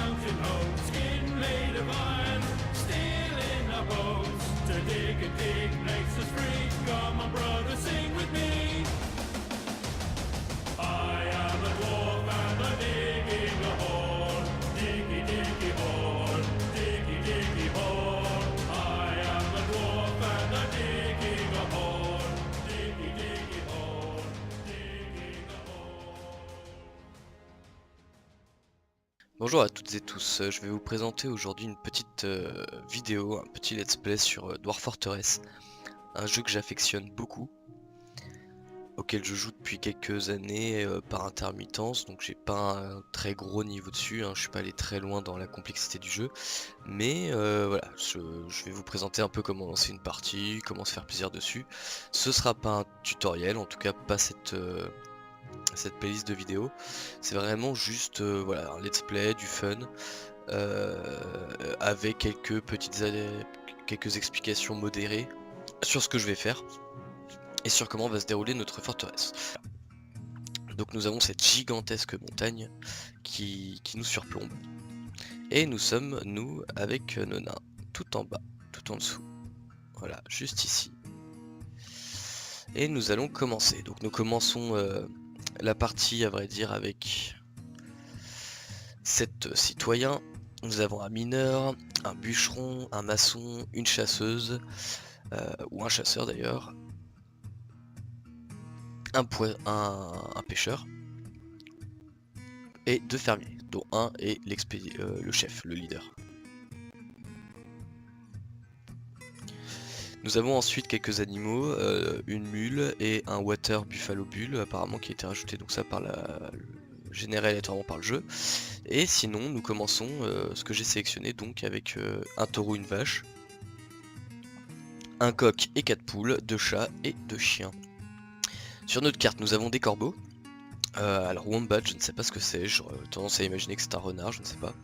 mountain home, skin made of iron, steel in our bones. To dig and dig makes us free. Come on, brother, sing with me. I am a dwarf and I'm digging a hole. Diggy, diggy hole, diggy, diggy hole. I am a dwarf and I'm digging a hole. Diggy, diggy hole, digging a hole. Bonjour à toutes et tous, je vais vous présenter aujourd'hui une petite vidéo, un petit let's play sur Dwarf Fortress, un jeu que j'affectionne beaucoup, auquel je joue depuis quelques années par intermittence, donc j'ai pas un très gros niveau dessus, hein, je suis pas allé très loin dans la complexité du jeu, mais voilà, je vais vous présenter un peu comment lancer une partie, comment se faire plaisir dessus. Ce sera pas un tutoriel, en tout cas pas cette playlist de vidéos, c'est vraiment juste voilà, un let's play, du fun, avec quelques explications modérées sur ce que je vais faire et sur comment va se dérouler notre forteresse. Donc nous avons cette gigantesque montagne qui nous surplombe et nous sommes nous avec nos nains tout en bas, tout en dessous, voilà, juste ici. Et nous allons commencer. Donc nous commençons la partie à vrai dire avec 7 citoyens. Nous avons un mineur, un bûcheron, un maçon, une chasseuse, ou un chasseur d'ailleurs, un pêcheur, et 2 fermiers, dont un est le chef, le leader. Nous avons ensuite quelques animaux, une mule et un water buffalo bull apparemment qui a été rajouté donc ça par généré aléatoirement par le jeu. Et sinon nous commençons ce que j'ai sélectionné donc avec un taureau, une vache, un coq et 4 poules, 2 chats et 2 chiens. Sur notre carte nous avons des corbeaux. Alors wombat, je ne sais pas ce que c'est, j'aurais tendance à imaginer que c'est un renard, je ne sais pas.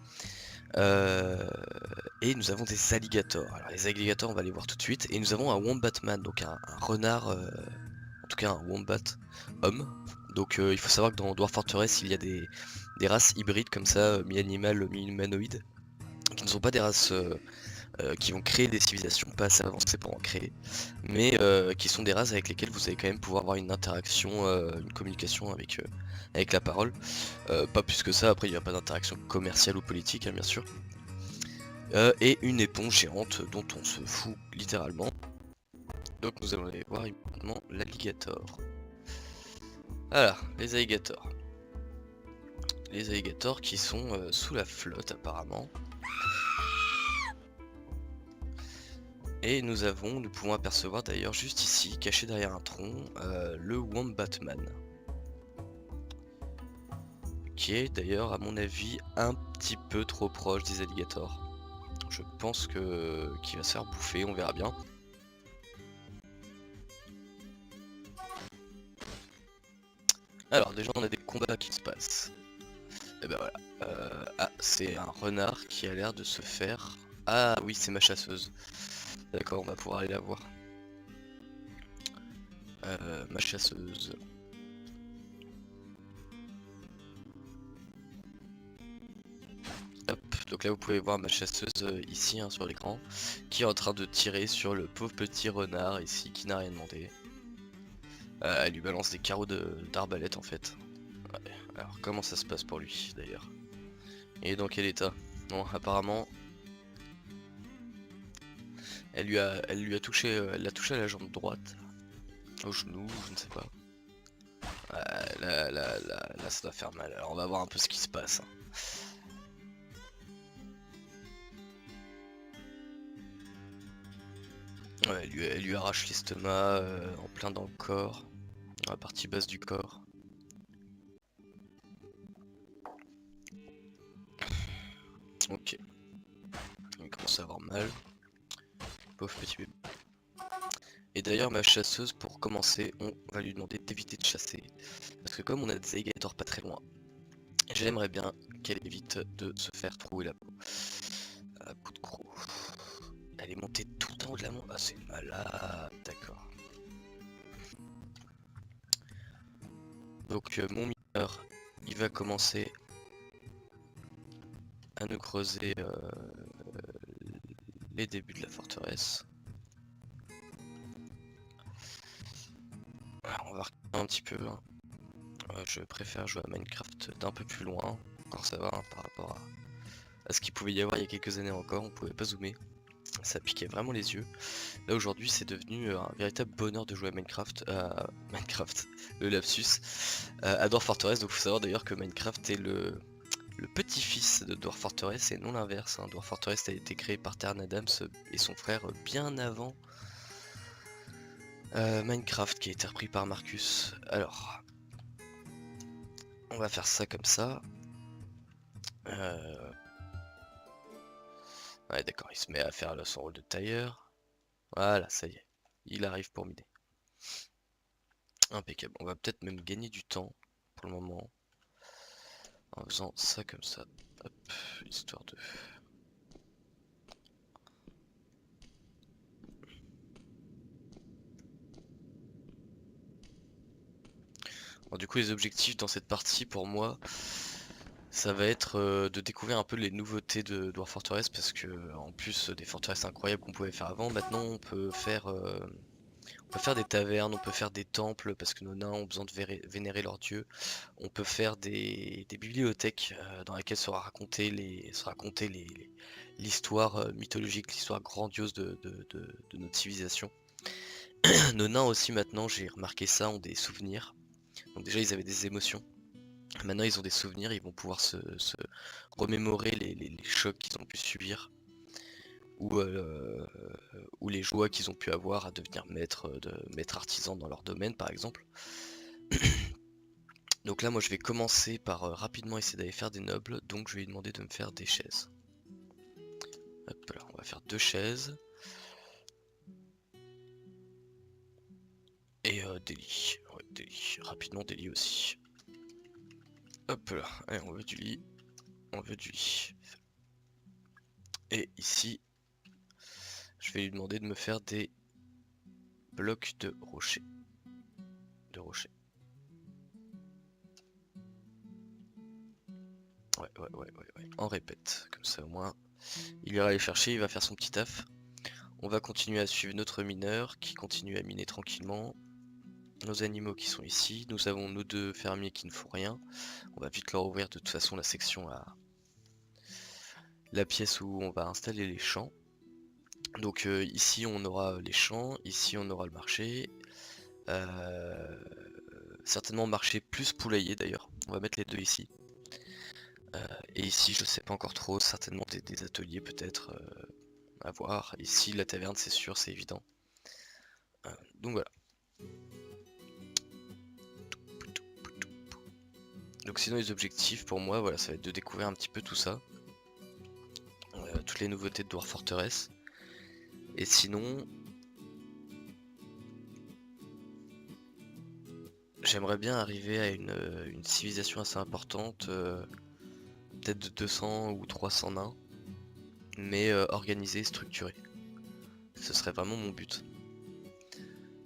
Et nous avons des alligators. Alors les alligators on va les voir tout de suite. Et nous avons un wombatman, donc un renard, en tout cas un wombat homme. Donc il faut savoir que dans Dwarf Fortress il y a des races hybrides comme ça, mi-animal, mi-humanoïde, qui ne sont pas des races qui vont créer des civilisations pas assez avancées pour en créer, mais qui sont des races avec lesquelles vous allez quand même pouvoir avoir une interaction, une communication avec la parole. Pas plus que ça, après il n'y a pas d'interaction commerciale ou politique, hein, bien sûr. Et une éponge géante dont on se fout littéralement. Donc nous allons aller voir immédiatement l'alligator. Voilà, les alligators. Les alligators qui sont sous la flotte apparemment. Et nous pouvons apercevoir d'ailleurs juste ici, caché derrière un tronc, le Wombatman. Qui est d'ailleurs à mon avis un petit peu trop proche des alligators. Je pense qu'il va se faire bouffer, on verra bien. Alors déjà on a des combats qui se passent. Et ben voilà. Ah, c'est un renard qui a l'air de se faire... Ah oui, c'est ma chasseuse. D'accord, on va pouvoir aller la voir. Ma chasseuse. Hop, donc là vous pouvez voir ma chasseuse ici hein, sur l'écran, qui est en train de tirer sur le pauvre petit renard ici qui n'a rien demandé. Elle lui balance des carreaux d'arbalète en fait. Ouais. Alors comment ça se passe pour lui d'ailleurs? Et dans quel état? Bon, apparemment elle l'a touché à la jambe droite, au genou, je ne sais pas. Là ça doit faire mal, alors on va voir un peu ce qui se passe. Hein. Ouais, elle lui arrache l'estomac en plein dans le corps, dans la partie basse du corps. Ok. Il commence à avoir mal. Pauvre petit bébé. Et d'ailleurs ma chasseuse, pour commencer, on va lui demander d'éviter de chasser. Parce que comme on a des alligators pas très loin, j'aimerais bien qu'elle évite de se faire trouer la peau. À coup de croc. Elle est montée tout en haut de la montagne. Ah c'est malade, d'accord. Donc mon mineur, il va commencer à nous creuser les débuts de la forteresse. Alors, on va regarder un petit peu. Hein. Je préfère jouer à Minecraft d'un peu plus loin. Encore ça va hein, par rapport à ce qu'il pouvait y avoir il y a quelques années encore. On pouvait pas zoomer. Ça piquait vraiment les yeux. Là aujourd'hui c'est devenu un véritable bonheur de jouer à Minecraft. Minecraft, le lapsus. À Dwarf Fortress. Donc faut savoir d'ailleurs que Minecraft est le petit-fils de Dwarf Fortress et non l'inverse. Hein. Dwarf Fortress a été créé par Terran Adams et son frère bien avant Minecraft qui a été repris par Marcus. Alors, on va faire ça comme ça. Ouais d'accord, il se met à faire son rôle de tailleur. Voilà, ça y est. Il arrive pour miner. Impeccable. On va peut-être même gagner du temps pour le moment. En faisant ça comme ça. Hop, histoire de... Bon, du coup les objectifs dans cette partie pour moi, ça va être de découvrir un peu les nouveautés de Dwarf Fortress parce que en plus des forteresses incroyables qu'on pouvait faire avant, maintenant on peut faire des tavernes, on peut faire des temples parce que nos nains ont besoin de vénérer leurs dieux. On peut faire des bibliothèques dans lesquelles sera raconté l'histoire mythologique, l'histoire grandiose de notre civilisation. Nos nains aussi maintenant, j'ai remarqué ça, ont des souvenirs. Donc déjà ils avaient des émotions. Maintenant ils ont des souvenirs, ils vont pouvoir se remémorer les chocs qu'ils ont pu subir. Ou les joies qu'ils ont pu avoir à devenir maître artisan dans leur domaine par exemple. Donc là moi je vais commencer par rapidement essayer d'aller faire des nobles, donc je vais lui demander de me faire des chaises. Hop là, on va faire 2 chaises. Et des lits. Ouais, des lits. Rapidement des lits aussi. Hop là, allez on veut du lit. On veut du lit. Et ici, je vais lui demander de me faire des blocs de rochers. Ouais. On répète, comme ça au moins. Il ira les chercher, il va faire son petit taf. On va continuer à suivre notre mineur qui continue à miner tranquillement. Nos animaux qui sont ici. Nous avons nos 2 fermiers qui ne font rien. On va vite leur ouvrir de toute façon la section à la pièce où on va installer les champs. Donc ici on aura les champs, ici on aura le marché. Certainement marché plus poulailler d'ailleurs. On va mettre les 2 ici. Et ici je sais pas encore trop, certainement des ateliers peut-être à voir. Ici la taverne c'est sûr, c'est évident. Donc voilà. Donc sinon les objectifs pour moi voilà ça va être de découvrir un petit peu tout ça. Toutes les nouveautés de Dwarf Fortress. Et sinon j'aimerais bien arriver à une civilisation assez importante, peut-être de 200 ou 300 nains, mais organisée et structurée. Ce serait vraiment mon but.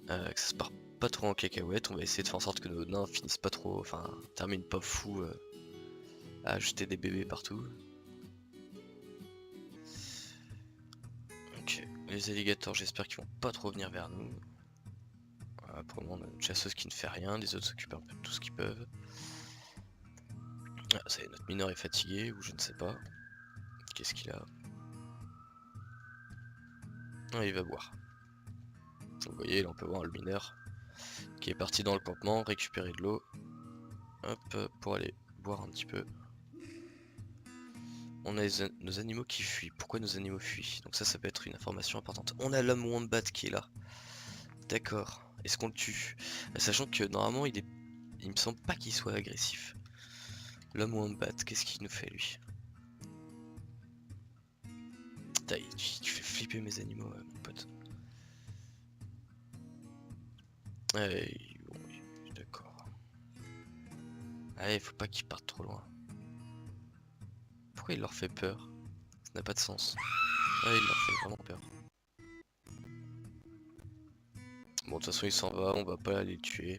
Que ça se part pas trop en cacahuète, on va essayer de faire en sorte que nos nains finissent pas trop, enfin terminent pas fou à jeter des bébés partout. Ok, les alligators j'espère qu'ils vont pas trop venir vers nous. Voilà, pour le moment on a une chasseuse qui ne fait rien, les autres s'occupent un peu de tout ce qu'ils peuvent. Ah, ça y est, notre mineur est fatigué, ou je ne sais pas. Qu'est-ce qu'il a? Ah, il va boire. Vous voyez, là on peut voir le mineur qui est parti dans le campement, récupérer de l'eau. Hop, pour aller boire un petit peu. On a nos animaux qui fuient. Pourquoi nos animaux fuient? Donc ça peut être une information importante. On a l'homme wombat qui est là. D'accord. Est-ce qu'on le tue? Sachant que normalement il me semble pas qu'il soit agressif. L'homme wombat, qu'est-ce qu'il nous fait lui? Putain, tu fais flipper mes animaux, mon pote. Allez, bon, oui, d'accord. Allez, faut pas qu'ils partent trop loin. Pourquoi il leur fait peur? Ça n'a pas de sens. Ouais, il leur fait vraiment peur. Bon, de toute façon, il s'en va, on va pas aller le tuer.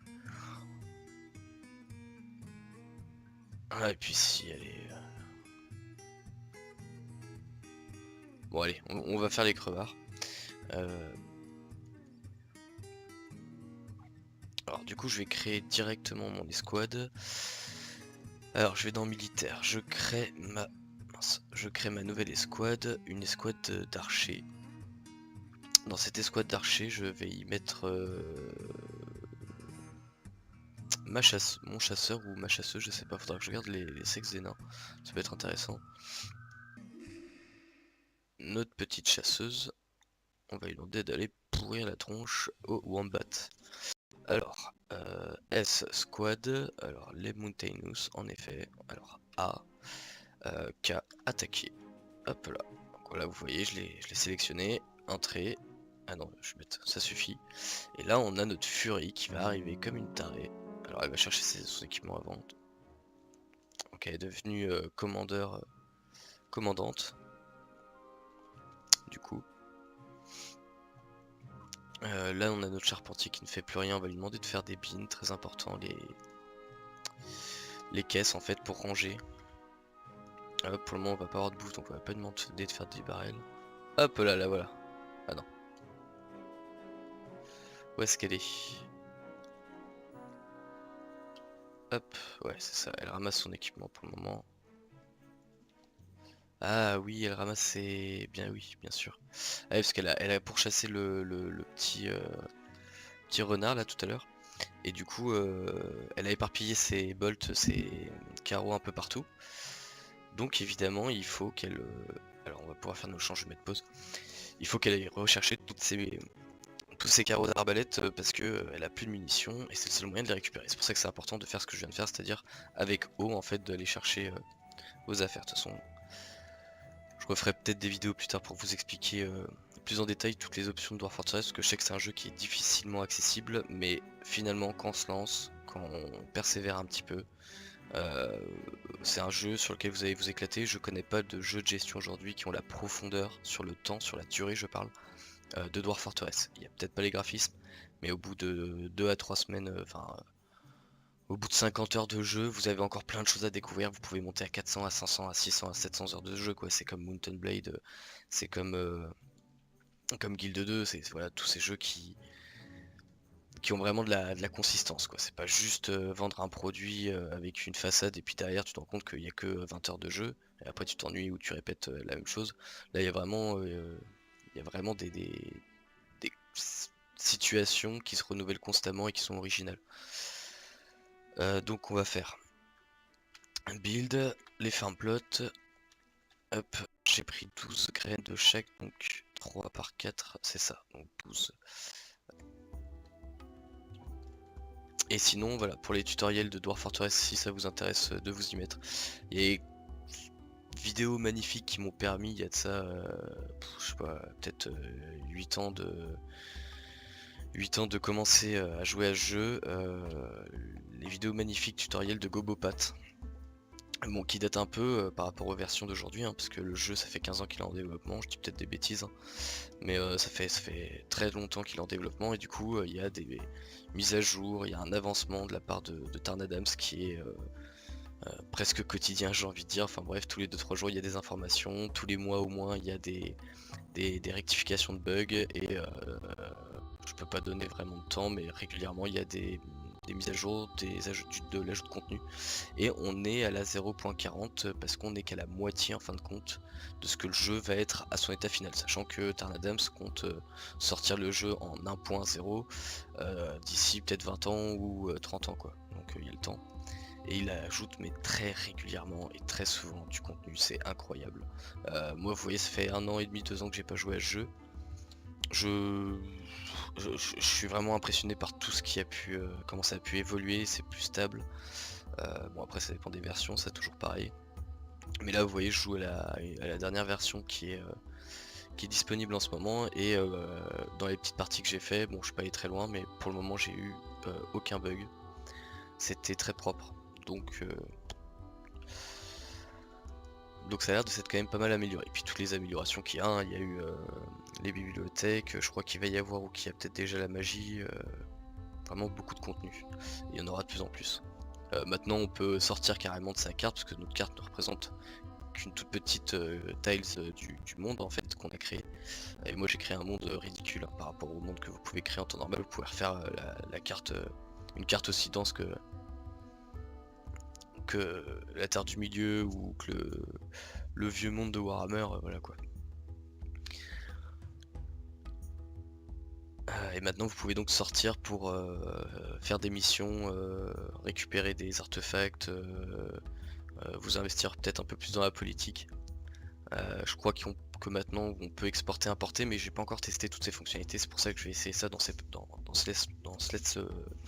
Ah, et puis si, allez. Bon allez, on va faire les crevards. Alors du coup je vais créer directement mon escouade. Alors je vais dans militaire, je crée ma nouvelle escouade, une escouade d'archers. Dans cette escouade d'archers je vais y mettre mon chasseur ou ma chasseuse, je sais pas, faudra que je regarde les sexes des nains, ça peut être intéressant. Notre petite chasseuse, on va lui demander d'aller pourrir la tronche au wombat. Alors, S squad, alors les Mountainous en effet, alors A, K attaquer, hop là, donc là vous voyez je l'ai sélectionné, entrée, ah non je vais mettre, ça suffit, et là on a notre Fury qui va arriver comme une tarée, alors elle va chercher son équipement avant, donc elle est devenue commandante, du coup. Là on a notre charpentier qui ne fait plus rien, on va lui demander de faire des bins, très important, les caisses en fait pour ranger. Pour le moment on va pas avoir de bouffe donc on va pas demander de faire des barrels. Hop là, là voilà. Ah non. Où est-ce qu'elle est? Hop, ouais c'est ça, elle ramasse son équipement pour le moment. Ah oui, elle ramasse ses... Bien oui, bien sûr. Ah oui, parce elle a pourchassé le petit renard là tout à l'heure. Et du coup, elle a éparpillé ses bolts, ses carreaux un peu partout. Donc évidemment, il faut qu'elle... Alors on va pouvoir faire nos changes, je vais mettre pause. Il faut qu'elle aille rechercher tous ces carreaux d'arbalète parce que elle a plus de munitions et c'est le seul moyen de les récupérer. C'est pour ça que c'est important de faire ce que je viens de faire, c'est-à-dire avec eau en fait d'aller chercher vos affaires. De toute façon, je referai peut-être des vidéos plus tard pour vous expliquer plus en détail toutes les options de Dwarf Fortress, parce que je sais que c'est un jeu qui est difficilement accessible, mais finalement quand on se lance, quand on persévère un petit peu, c'est un jeu sur lequel vous allez vous éclater. Je connais pas de jeux de gestion aujourd'hui qui ont la profondeur sur le temps, sur la durée je parle, de Dwarf Fortress. Il y a peut-être pas les graphismes, mais au bout de 2 à 3 semaines, au bout de 50 heures de jeu, vous avez encore plein de choses à découvrir. Vous pouvez monter à 400, à 500, à 600, à 700 heures de jeu, quoi. C'est comme Mountain Blade, c'est comme Guild 2, c'est voilà, tous ces jeux qui ont vraiment de la consistance, quoi. C'est pas juste vendre un produit avec une façade et puis derrière tu te rends compte qu'il y a que 20 heures de jeu et après tu t'ennuies ou tu répètes la même chose. Là il y a vraiment des situations qui se renouvellent constamment et qui sont originales. Donc on va faire un build, les farm plots. Hop, j'ai pris 12 graines de chaque, donc 3 par 4, c'est ça, donc 12. Et sinon, voilà, pour les tutoriels de Dwarf Fortress, si ça vous intéresse de vous y mettre, il y a des vidéos magnifiques qui m'ont permis, il y a de ça, je sais pas, peut-être 8 ans de commencer à jouer à ce jeu, les vidéos magnifiques tutoriels de Gobopat. Bon, qui date un peu par rapport aux versions d'aujourd'hui, parce que le jeu ça fait 15 ans qu'il est en développement, je dis peut-être des bêtises, mais ça fait très longtemps qu'il est en développement et du coup il y a des mises à jour, il y a un avancement de la part de Tarn Adams qui est presque quotidien, j'ai envie de dire. Enfin bref, tous les 2-3 jours il y a des informations, tous les mois au moins il y a des rectifications de bugs et je peux pas donner vraiment de temps, mais régulièrement il y a des mises à jour, de l'ajout de contenu, et on est à la 0.40 parce qu'on est qu'à la moitié en fin de compte de ce que le jeu va être à son état final, sachant que Tarn Adams compte sortir le jeu en 1.0 d'ici peut-être 20 ans ou 30 ans quoi, donc il y a le temps. Et il ajoute mais très régulièrement et très souvent du contenu, c'est incroyable. Moi vous voyez ça fait 1 an et demi, 2 ans que j'ai pas joué à ce jeu. Je suis vraiment impressionné par tout ce qui a pu, comment ça a pu évoluer, c'est plus stable. Bon après ça dépend des versions, c'est toujours pareil. Mais là vous voyez je joue à la dernière version qui est disponible en ce moment et dans les petites parties que j'ai fait, bon je suis pas allé très loin mais pour le moment j'ai eu aucun bug. C'était très propre. Donc ça a l'air de s'être quand même pas mal amélioré. Et puis toutes les améliorations qu'il y a, il y a eu les bibliothèques, je crois qu'il va y avoir ou qu'il y a peut-être déjà la magie, vraiment beaucoup de contenu. Et il y en aura de plus en plus. Maintenant on peut sortir carrément de sa carte parce que notre carte ne représente qu'une toute petite tiles du monde en fait qu'on a créé. Et moi j'ai créé un monde ridicule hein, par rapport au monde que vous pouvez créer en temps normal. Vous pouvez refaire la carte, une carte aussi dense que la Terre du Milieu ou que le vieux monde de Warhammer, voilà quoi. Et maintenant vous pouvez donc sortir pour faire des missions, récupérer des artefacts, vous investir peut-être un peu plus dans la politique. Je crois que maintenant on peut exporter, importer, mais j'ai pas encore testé toutes ces fonctionnalités, c'est pour ça que je vais essayer ça dans ce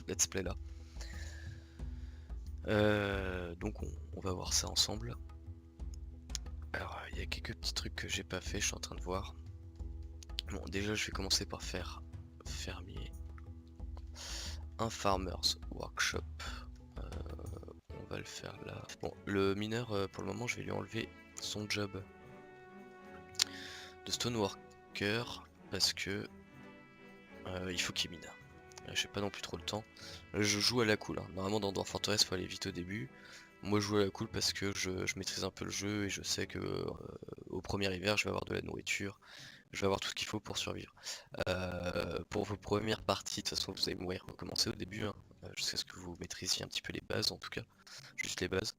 let's play là. Donc on va voir ça ensemble. Alors il y a quelques petits trucs que j'ai pas fait, je suis en train de voir. Bon déjà je vais commencer par faire fermier. Un farmer's workshop. On va le faire là. Bon le mineur pour le moment je vais lui enlever son job de stoneworker parce que il faut qu'il mine. J'ai pas non plus trop le temps. Là, je joue à la cool. Hein. Normalement dans Dwarf Fortress faut aller vite au début. Moi je joue à la cool parce que je maîtrise un peu le jeu et je sais que au premier hiver je vais avoir de la nourriture, je vais avoir tout ce qu'il faut pour survivre. Pour vos premières parties, de toute façon vous allez mourir, recommencer au début, hein, jusqu'à ce que vous maîtrisiez un petit peu les bases en tout cas, juste les bases.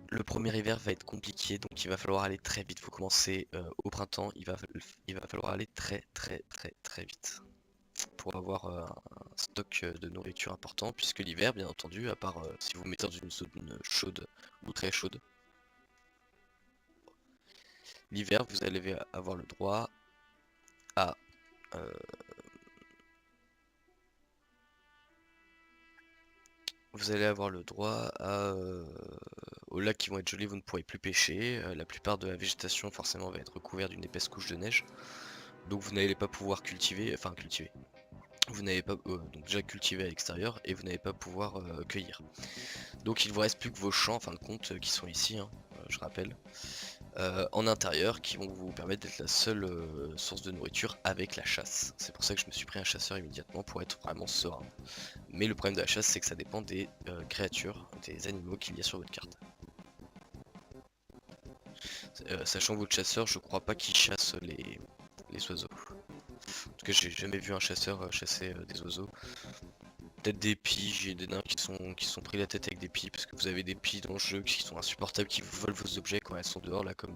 Le premier hiver va être compliqué, donc il va falloir aller très vite. Vous commencez au printemps, il va falloir aller très vite pour avoir un stock de nourriture important, puisque l'hiver, bien entendu, à part si vous mettez dans une zone chaude ou très chaude, l'hiver vous allez avoir le droit à aux lacs qui vont être gelés, vous ne pourrez plus pêcher. La plupart de la végétation forcément va être recouverte d'une épaisse couche de neige. Donc vous n'allez pas pouvoir cultiver. Vous n'avez pas donc déjà cultiver à l'extérieur et vous n'allez pas pouvoir cueillir. Donc il vous reste plus que vos champs en fin de compte qui sont ici, hein, je rappelle. En intérieur qui vont vous permettre d'être la seule source de nourriture avec la chasse. C'est pour ça que je me suis pris un chasseur immédiatement pour être vraiment serein. Mais le problème de la chasse c'est que ça dépend des créatures, des animaux qu'il y a sur votre carte. Sachant que votre chasseur, je crois pas qu'il chasse les oiseaux. En tout cas j'ai jamais vu un chasseur chasser des oiseaux. Peut-être des pies, et des nains qui sont pris la tête avec des pies parce que vous avez des pies dans le jeu qui sont insupportables, qui vous volent vos objets quand elles sont dehors là comme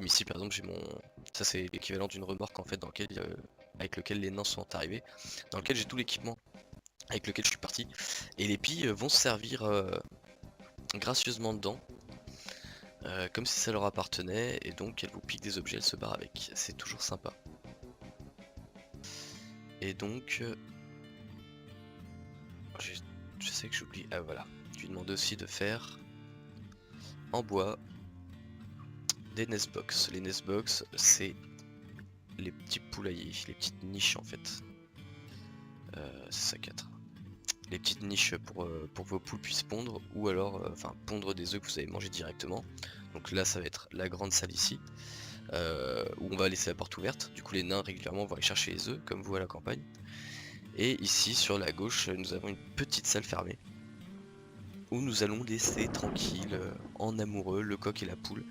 ici par exemple j'ai mon. Ça c'est l'équivalent d'une remorque en fait dans lequel avec lequel les nains sont arrivés, dans lequel j'ai tout l'équipement avec lequel je suis parti. Et les pies vont se servir gracieusement dedans. Comme si ça leur appartenait et donc elles vous piquent des objets, elles se barrent avec. C'est toujours sympa. Et donc je sais que j'oublie. Ah voilà. Je lui demande aussi de faire en bois des nestbox. Les nestbox c'est les petits poulaillers, les petites niches en fait. C'est ça 4. Les petites niches pour que vos poules puissent pondre ou alors pondre des œufs que vous allez manger directement. Donc là ça va être la grande salle ici. Où on va laisser la porte ouverte. Du coup les nains régulièrement vont aller chercher les œufs comme vous à la campagne. Et ici sur la gauche nous avons une petite salle fermée où nous allons laisser tranquille en amoureux le coq et la poule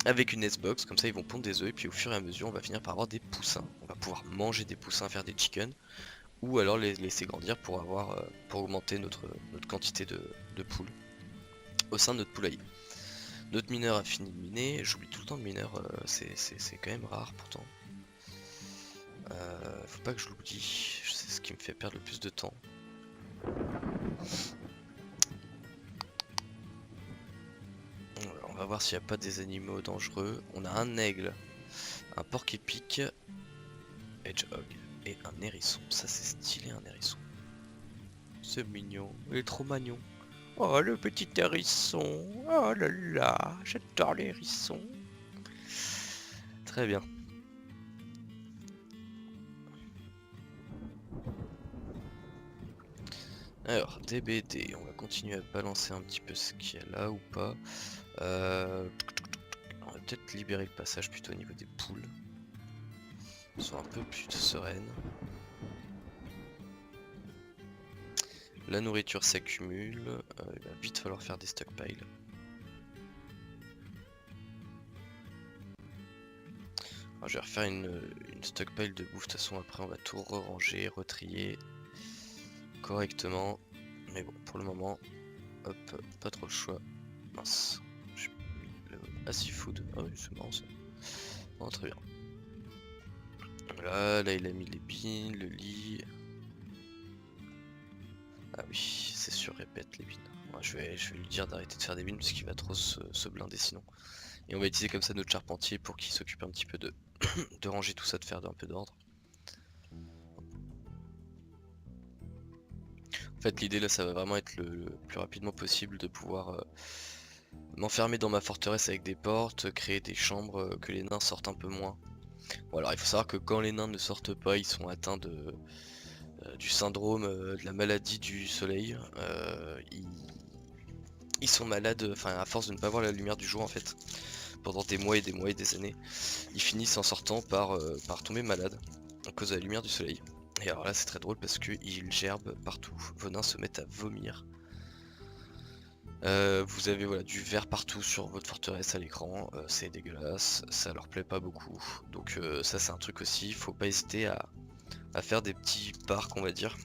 avec une nestbox, comme ça ils vont pondre des œufs et puis au fur et à mesure on va finir par avoir des poussins. On va pouvoir manger des poussins, faire des chickens ou alors les laisser grandir pour augmenter notre quantité de poules au sein de notre poulailler. Notre mineur a fini de miner, j'oublie tout le temps le mineur, c'est quand même rare pourtant. Faut pas que je l'oublie, c'est ce qui me fait perdre le plus de temps. Alors, on va voir s'il n'y a pas des animaux dangereux. On a un aigle, un porc-épic, hedgehog et un hérisson. Ça c'est stylé un hérisson. C'est mignon, il est trop mignon. Oh le petit hérisson, oh là là, j'adore les hérissons. Très bien. Alors, DBD, on va continuer à balancer un petit peu ce qu'il y a là ou pas. On va peut-être libérer le passage plutôt au niveau des poules. Elles sont un peu plus sereines. la nourriture s'accumule, il va vite falloir faire des stockpiles. Alors, je vais refaire une stockpile de bouffe, de toute façon après on va tout ranger, retrier correctement. Mais bon, pour le moment, hop, pas trop le choix. Mince, j'ai mis le acid food, ah oui c'est marrant ça. Oh, très bien. Voilà, là il a mis les bines, le lit. Ah oui, c'est sûr, répète les bines. Ouais, je vais lui dire d'arrêter de faire des bines parce qu'il va trop se blinder sinon. Et on va utiliser comme ça notre charpentier pour qu'il s'occupe un petit peu de, de ranger tout ça, de faire un peu d'ordre. En fait l'idée là ça va vraiment être le plus rapidement possible de pouvoir m'enfermer dans ma forteresse avec des portes, créer des chambres, que les nains sortent un peu moins. Bon alors il faut savoir que quand les nains ne sortent pas, ils sont atteints du syndrome de la maladie du soleil. Ils sont malades, enfin à force de ne pas voir la lumière du jour en fait, pendant des mois et des mois et des années, ils finissent en sortant par tomber malades à cause de la lumière du soleil. Et alors là c'est très drôle parce qu'ils gerbent partout, vos nains se mettent à vomir. Vous avez voilà, du verre partout sur votre forteresse à l'écran, c'est dégueulasse, ça leur plaît pas beaucoup. Donc ça c'est un truc aussi, il faut pas hésiter à faire des petits parcs on va dire,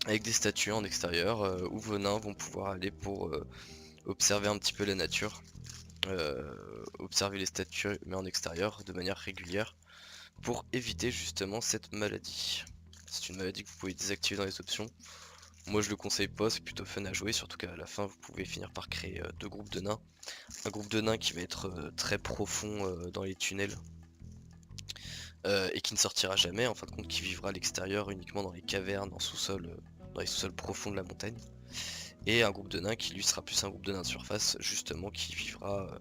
avec des statues en extérieur où vos nains vont pouvoir aller pour observer un petit peu la nature. Observer les statues mais en extérieur de manière régulière pour éviter justement cette maladie. C'est une maladie que vous pouvez désactiver dans les options. Moi je le conseille pas, c'est plutôt fun à jouer, surtout qu'à la fin vous pouvez finir par créer deux groupes de nains. Un groupe de nains qui va être très profond dans les tunnels et qui ne sortira jamais, en fin de compte qui vivra à l'extérieur uniquement dans les cavernes, en sous-sol, dans les sous-sols profonds de la montagne. Et un groupe de nains qui lui sera plus un groupe de nains de surface, justement qui vivra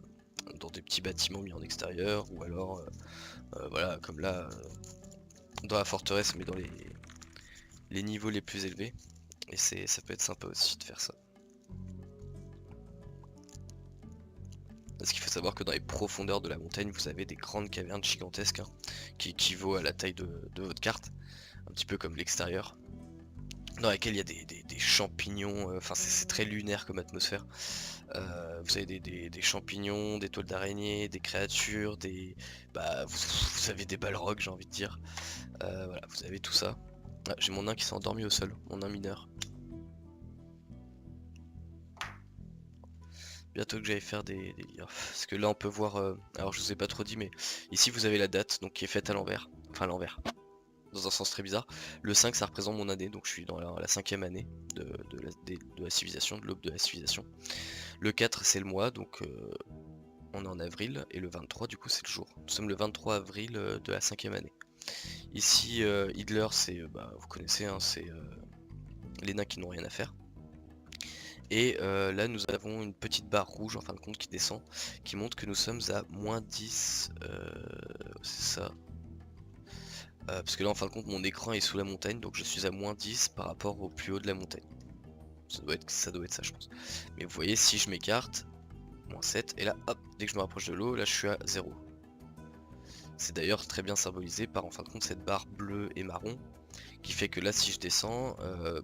dans des petits bâtiments mis en extérieur, ou alors voilà comme là dans la forteresse mais dans les niveaux les plus élevés. Et ça peut être sympa aussi de faire ça. Parce qu'il faut savoir que dans les profondeurs de la montagne, vous avez des grandes cavernes gigantesques, hein, qui équivaut à la taille de votre carte, un petit peu comme l'extérieur, dans laquelle il y a des champignons, enfin c'est très lunaire comme atmosphère. Vous avez des champignons, des toiles d'araignée, des créatures, vous avez des balrogs j'ai envie de dire. Voilà, vous avez tout ça. Ah, j'ai mon nain qui s'est endormi au sol, mon nain mineur. Bientôt que j'aille faire des parce que là on peut voir, alors je vous ai pas trop dit mais ici vous avez la date donc qui est faite à l'envers, enfin à l'envers, dans un sens très bizarre. Le 5 ça représente mon année, donc je suis dans la 5e année de la civilisation, de l'aube de la civilisation. Le 4 c'est le mois, donc on est en avril, et le 23 du coup c'est le jour. Nous sommes le 23 avril de la 5e année. Ici Hitler c'est, vous connaissez, hein, c'est les nains qui n'ont rien à faire. Et là nous avons une petite barre rouge en fin de compte qui descend, qui montre que nous sommes à moins 10, c'est ça. Parce que là en fin de compte mon écran est sous la montagne, donc je suis à moins 10 par rapport au plus haut de la montagne. Ça doit être ça je pense. Mais vous voyez si je m'écarte, moins 7, et là hop, dès que je me rapproche de l'eau, là je suis à 0. C'est d'ailleurs très bien symbolisé par en fin de compte cette barre bleue et marron, qui fait que là si je descends,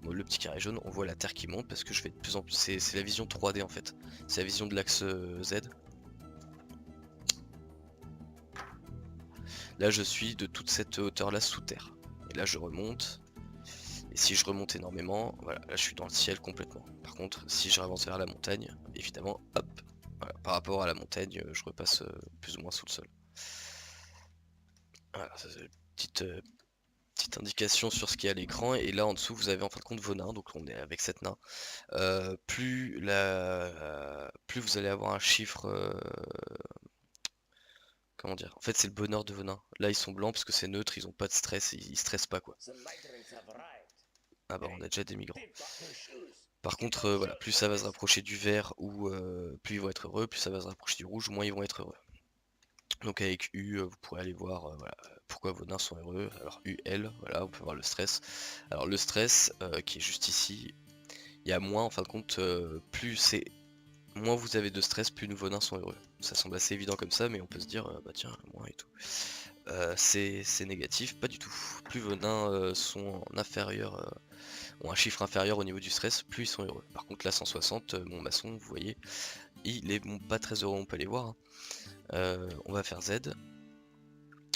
bon, le petit carré jaune, on voit la terre qui monte parce que je vais de plus en plus, c'est la vision 3D en fait, c'est la vision de l'axe Z. Là je suis de toute cette hauteur là sous terre, et là je remonte, et si je remonte énormément, voilà, là je suis dans le ciel complètement. Par contre si je avance vers la montagne, évidemment, hop, voilà, par rapport à la montagne, je repasse plus ou moins sous le sol. Voilà, ça c'est une petite indication sur ce qui est à l'écran, et là en dessous vous avez en fin de compte vos nains, donc on est avec 7 nains. Plus vous allez avoir un chiffre, comment dire, en fait c'est le bonheur de vos nains. Là ils sont blancs parce que c'est neutre, ils ont pas de stress, ils stressent pas quoi. Ah bah on a déjà des migrants. Par contre voilà, plus ça va se rapprocher du vert, ou plus ils vont être heureux, plus ça va se rapprocher du rouge, moins ils vont être heureux. Donc avec U, vous pourrez aller voir voilà, pourquoi vos nains sont heureux. Alors UL, voilà, on peut voir le stress. Alors le stress, qui est juste ici, il y a moins en fin de compte, moins vous avez de stress, plus vos nains sont heureux. Ça semble assez évident comme ça, mais on peut se dire, bah tiens, moins et tout. C'est négatif, pas du tout. Plus vos nains sont ont un chiffre inférieur au niveau du stress, plus ils sont heureux. Par contre là 160, mon maçon, vous voyez, il est bon, pas très heureux, on peut aller voir, hein. On va faire Z.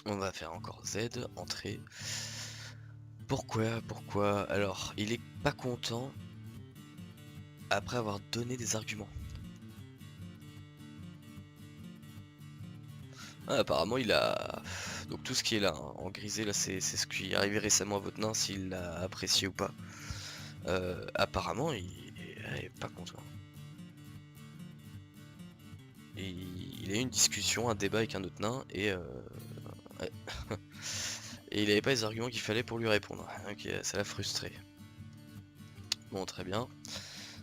On va faire encore Z, entrée. Pourquoi? Alors, il est pas content après avoir donné des arguments. Ah, apparemment il a... Donc tout ce qui est là, hein, en grisé, là c'est ce qui est arrivé récemment à votre nain, s'il l'a apprécié ou pas. Apparemment il est pas content. Et il a eu une discussion, un débat avec un autre nain, et ouais. Et il avait pas les arguments qu'il fallait pour lui répondre. Ok, ça l'a frustré. Bon, très bien.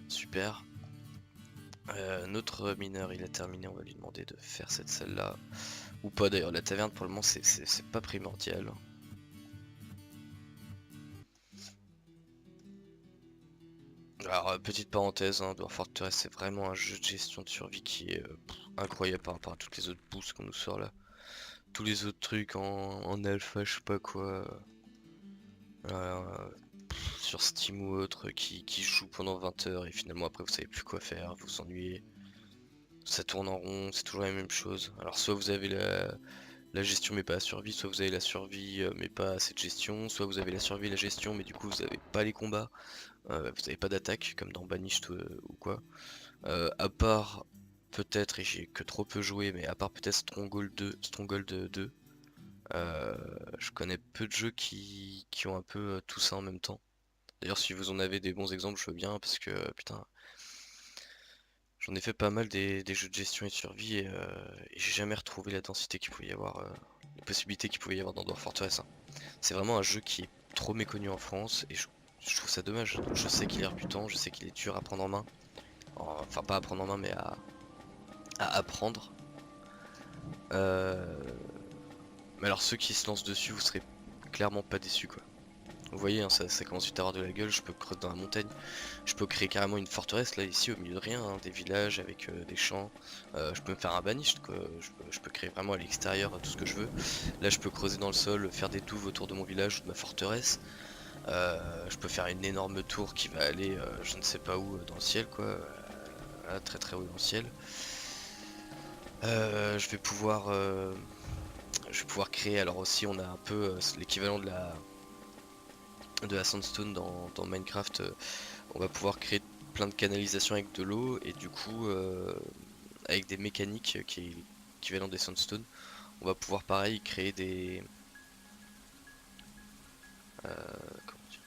Super. Notre mineur, il a terminé, on va lui demander de faire cette salle-là. Ou pas d'ailleurs, la taverne pour le moment c'est pas primordial. Alors, petite parenthèse, hein, Dwarf Fortress c'est vraiment un jeu de gestion de survie qui est incroyable par rapport à toutes les autres boosts qu'on nous sort là. Tous les autres trucs en alpha, je sais pas quoi. Sur Steam ou autre, qui jouent pendant 20 heures et finalement après vous savez plus quoi faire, vous vous ennuyez. Ça tourne en rond, c'est toujours la même chose. Alors soit vous avez la gestion mais pas la survie, soit vous avez la survie mais pas cette gestion, soit vous avez la survie et la gestion mais du coup vous avez pas les combats, vous avez pas d'attaque comme dans Banished ou quoi. À part peut-être, et j'ai que trop peu joué, mais à part peut-être Stronghold 2, je connais peu de jeux qui ont un peu tout ça en même temps. D'ailleurs si vous en avez des bons exemples je veux bien parce que putain j'en ai fait pas mal des jeux de gestion et de survie et j'ai jamais retrouvé la densité qu'il pouvait y avoir, les possibilités qu'il pouvait y avoir dans Dwarf Fortress, hein. C'est vraiment un jeu qui est trop méconnu en France et je trouve ça dommage. Je sais qu'il est rebutant, je sais qu'il est dur à prendre en main. Enfin pas à prendre en main mais à apprendre. Mais alors ceux qui se lancent dessus, vous serez clairement pas déçus quoi. Vous voyez, hein, ça commence vite à avoir de la gueule, je peux creuser dans la montagne, je peux créer carrément une forteresse là ici au milieu de rien, hein, des villages avec des champs, je peux me faire un banished quoi, je peux créer vraiment à l'extérieur tout ce que je veux. Là je peux creuser dans le sol, faire des douves autour de mon village ou de ma forteresse, je peux faire une énorme tour qui va aller je ne sais pas où dans le ciel quoi, là, très très haut dans le ciel. Je vais pouvoir créer, alors aussi on a un peu l'équivalent de la sandstone dans Minecraft, on va pouvoir créer plein de canalisations avec de l'eau et du coup avec des mécaniques qui est équivalent des sandstone, on va pouvoir pareil créer des comment dire,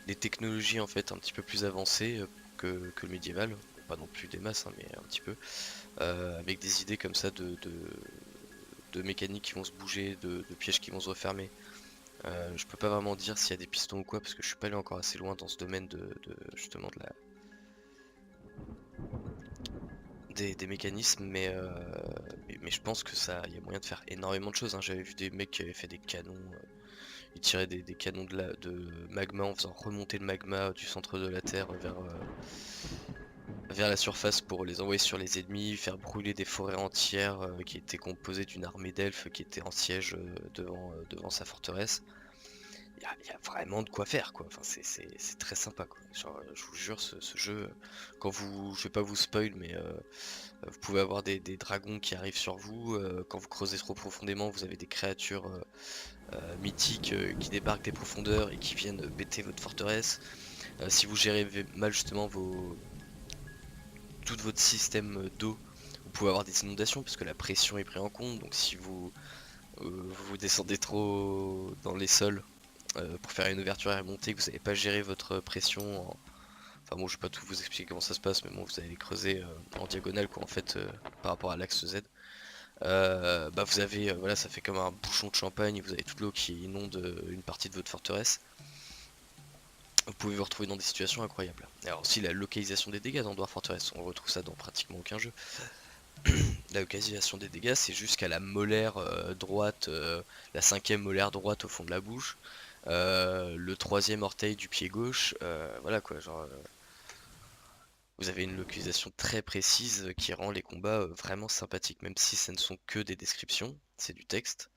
des technologies en fait un petit peu plus avancées que le médiéval, pas non plus des masses hein, mais un petit peu, avec des idées comme ça de mécaniques qui vont se bouger, de pièges qui vont se refermer. Je peux pas vraiment dire s'il y a des pistons ou quoi parce que je suis pas allé encore assez loin dans ce domaine justement des mécanismes, mais je pense que ça, il y a moyen de faire énormément de choses, hein. J'avais vu des mecs qui avaient fait des canons, ils tiraient des canons de magma en faisant remonter le magma du centre de la Terre vers la surface pour les envoyer sur les ennemis, faire brûler des forêts entières qui étaient composées d'une armée d'elfes qui était en siège devant sa forteresse. Il y a vraiment de quoi faire quoi, enfin c'est très sympa quoi. Genre, je vous jure ce jeu, quand vous, je vais pas vous spoil mais vous pouvez avoir des dragons qui arrivent sur vous, quand vous creusez trop profondément vous avez des créatures mythiques qui débarquent des profondeurs et qui viennent péter votre forteresse. Si vous gérez mal justement tout votre système d'eau, vous pouvez avoir des inondations parce que la pression est prise en compte, donc si vous descendez trop dans les sols pour faire une ouverture et remonter, que vous n'avez pas géré votre pression enfin bon je vais pas tout vous expliquer comment ça se passe mais bon vous allez les creuser en diagonale quoi en fait par rapport à l'axe Z. Bah vous avez voilà ça fait comme un bouchon de champagne, vous avez toute l'eau qui inonde une partie de votre forteresse. Vous pouvez vous retrouver dans des situations incroyables. Alors aussi la localisation des dégâts dans Dwarf Fortress, on retrouve ça dans pratiquement aucun jeu. La localisation des dégâts c'est jusqu'à la molaire droite, la cinquième molaire droite au fond de la bouche, le troisième orteil du pied gauche, voilà quoi, genre vous avez une localisation très précise qui rend les combats vraiment sympathiques, même si ce ne sont que des descriptions, c'est du texte.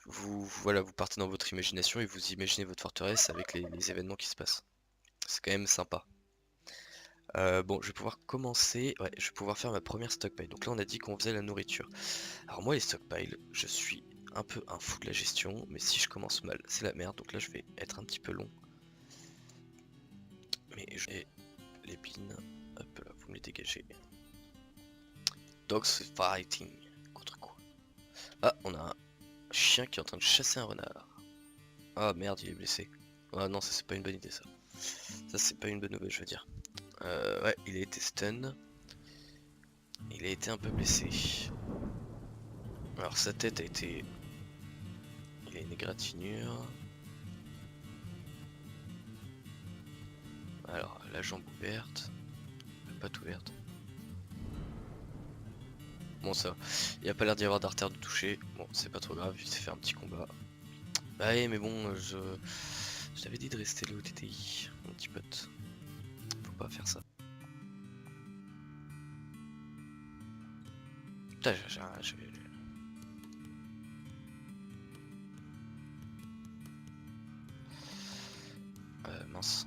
voilà, vous partez dans votre imagination et vous imaginez votre forteresse avec les événements qui se passent. C'est quand même sympa. Bon, je vais pouvoir commencer, ouais, je vais pouvoir faire ma première stockpile. Donc là, on a dit qu'on faisait la nourriture. Alors moi, les stockpiles, je suis un peu un fou de la gestion, mais si je commence mal, c'est la merde. Donc là, je vais être un petit peu long. Mais je vais les pins, hop là, vous me les dégagez. Dogs fighting. Contre quoi? Ah, on a un chien qui est en train de chasser un renard. Ah merde, il est blessé. Ah non, ça c'est pas une bonne idée ça. Ça c'est pas une bonne nouvelle, je veux dire. Ouais, il a été stun. Il a été un peu blessé. Alors sa tête a été... Il a une égratignure. Alors la jambe ouverte. La patte ouverte. Bon ça, il n'y a pas l'air d'y avoir d'artère de toucher. Bon, c'est pas trop grave, il s'est fait un petit combat. Bah ouais, mais bon, je t'avais dit de rester là où TTI, mon petit pote. Faut pas faire ça. Putain, mince.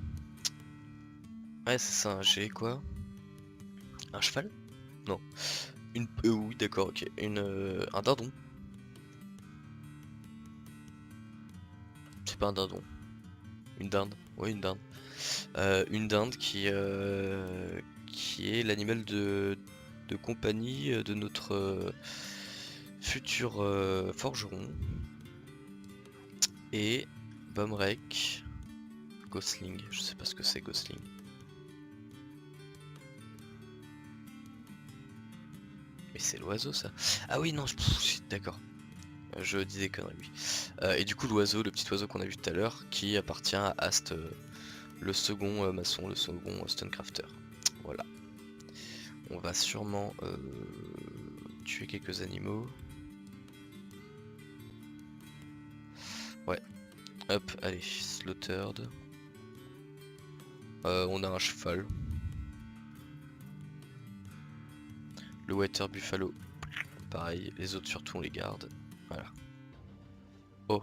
Ouais, c'est ça, j'ai quoi? Un cheval? Non. Une... oui, d'accord, ok. Un dindon. C'est pas un dindon. Une dinde. Ouais, une dinde. Une dinde qui est l'animal de compagnie de notre futur forgeron. Et Bomrek. Gosling. Je sais pas ce que c'est, Gosling. Mais c'est l'oiseau ça. Ah oui non, d'accord. Je dis des conneries, oui. Et du coup l'oiseau, le petit oiseau qu'on a vu tout à l'heure, qui appartient à Ast, le second maçon, le second stonecrafter. Voilà. On va sûrement tuer quelques animaux. Ouais. Hop, allez, slaughtered. On a un cheval. Le water buffalo. Pareil, les autres surtout on les garde. Voilà. Oh.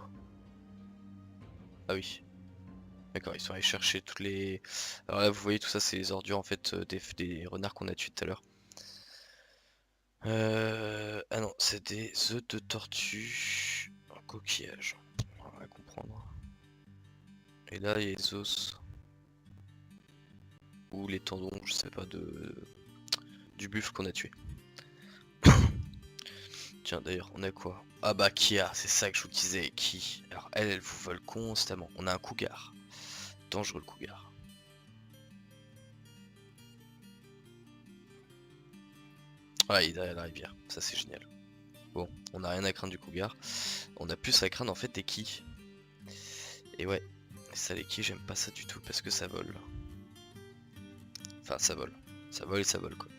Ah oui. D'accord, ils sont allés chercher toutes les... Alors là vous voyez tout ça c'est les ordures en fait des renards qu'on a tués tout à l'heure. Ah non, c'est des œufs de tortue en coquillage. On va comprendre. Et là il y a les os. Ou les tendons, je sais pas, du buffle qu'on a tué. Tiens d'ailleurs, on a quoi? Ah bah Kia, c'est ça que je vous disais, qui? Alors elle vous vole constamment. On a un cougar. Dangereux le cougar. Ouais, il est derrière la rivière, ça c'est génial. Bon, on a rien à craindre du cougar. On a plus à craindre en fait des quilles. Et ouais, ça les quilles, j'aime pas ça du tout parce que ça vole. Enfin, ça vole. Ça vole et ça vole quoi.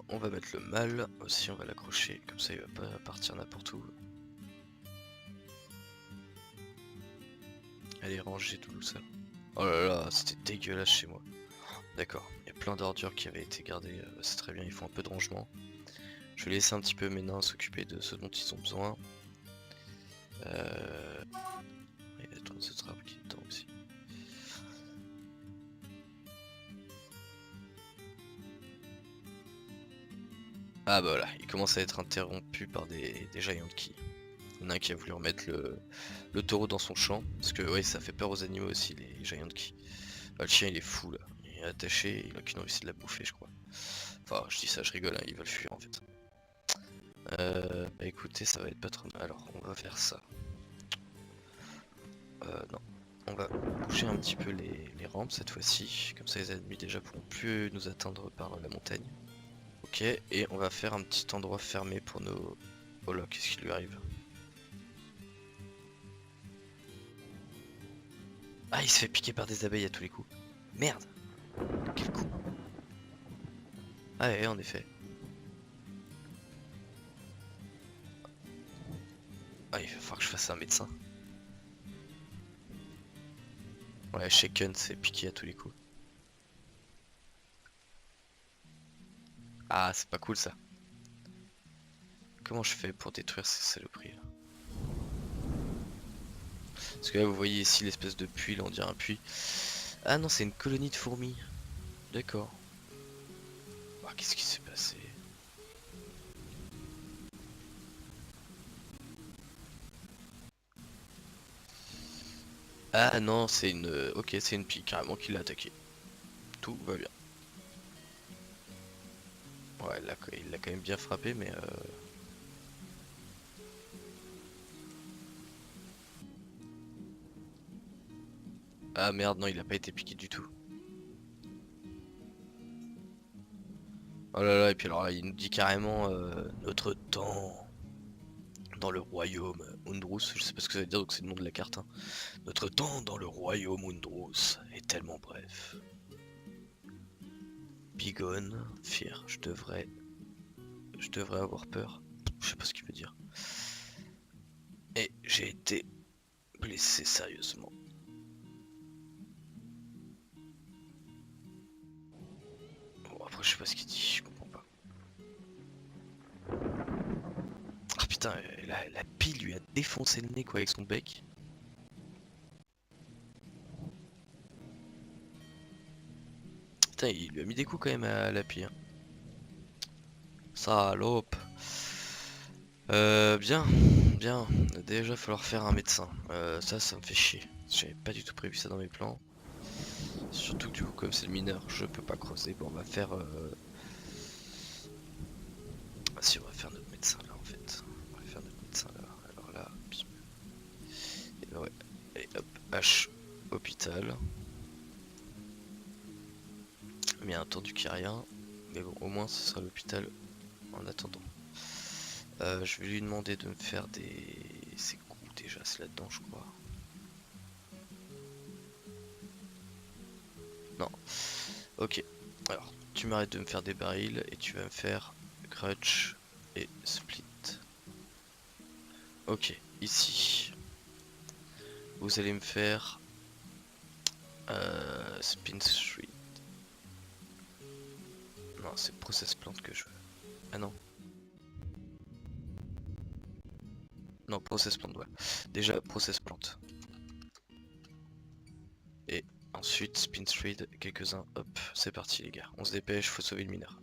On va mettre le mâle aussi, on va l'accrocher, comme ça il va pas partir n'importe où. Allez, ranger tout ça. Oh là là, c'était dégueulasse chez moi. D'accord, il y a plein d'ordures qui avaient été gardées, c'est très bien, ils font un peu de rangement. Je vais laisser un petit peu mes nains s'occuper de ce dont ils ont besoin. Il y a tout ce trap qui est dedans aussi. Ah bah voilà, il commence à être interrompu par des giant keys. Il y en a un qui a voulu remettre le taureau dans son champ, parce que ouais, ça fait peur aux animaux aussi, les giant keys. Ah, le chien il est fou là, il est attaché, il a qu'une envie c'est de la bouffer je crois. Enfin je dis ça, je rigole, hein, il va le fuir en fait. Bah écoutez, ça va être pas trop mal, alors on va faire ça. Non, on va bouger un petit peu les rampes cette fois-ci, comme ça les ennemis déjà pourront plus nous atteindre par la montagne. Ok, et on va faire un petit endroit fermé pour nos... Oh là, qu'est-ce qui lui arrive? Ah, il se fait piquer par des abeilles à tous les coups. Merde! Quel coup! Ah ouais, en effet. Ah, il va falloir que je fasse un médecin. Ouais, Shaken c'est piqué à tous les coups. Ah, c'est pas cool ça. Comment je fais pour détruire ces saloperies là? Parce que là vous voyez ici l'espèce de puits, là on dirait un puits. Ah non, c'est une colonie de fourmis. D'accord. Ah, qu'est-ce qui s'est passé? Ah non, c'est une... Ok, c'est une pie carrément qui l'a attaqué. Tout va bien. Ouais, là, il l'a quand même bien frappé, mais... Ah merde, non, il a pas été piqué du tout. Oh là là, et puis alors là, il nous dit carrément notre temps dans le royaume Undrus. Je sais pas ce que ça veut dire, donc c'est le nom de la carte. Hein. Notre temps dans le royaume Undrus est tellement bref. Bigone, fier, je devrais avoir peur. Je sais pas ce qu'il veut dire. Et j'ai été blessé sérieusement. Bon, après, je sais pas ce qu'il dit, je comprends pas. Ah putain, la pile lui a défoncé le nez quoi avec son bec. Putain, il lui a mis des coups quand même à la pile. Hein. Salope. Bien, bien. Déjà, falloir faire un médecin. Ça me fait chier. J'avais pas du tout prévu ça dans mes plans. Surtout que du coup, comme c'est le mineur, je peux pas creuser. Bon, on va faire. Si, on va faire notre médecin là en fait. On va faire notre médecin là. Alors là, bim. Et bah ouais. Et hop, H, hôpital. Bien entendu qu'il n'y a rien. Mais bon, au moins, ce sera l'hôpital en attendant. Je vais lui demander de me faire des... C'est coups déjà, c'est là-dedans je crois. Non. Ok. Alors, tu m'arrêtes de me faire des barils et tu vas me faire crutch et split. Ok, ici. Vous allez me faire spin street. Non, c'est process plant que je veux. Ah non. Non, process plant, ouais. Déjà, process plant. Et ensuite, spin street, quelques-uns. Hop, c'est parti les gars. On se dépêche, faut sauver le mineur.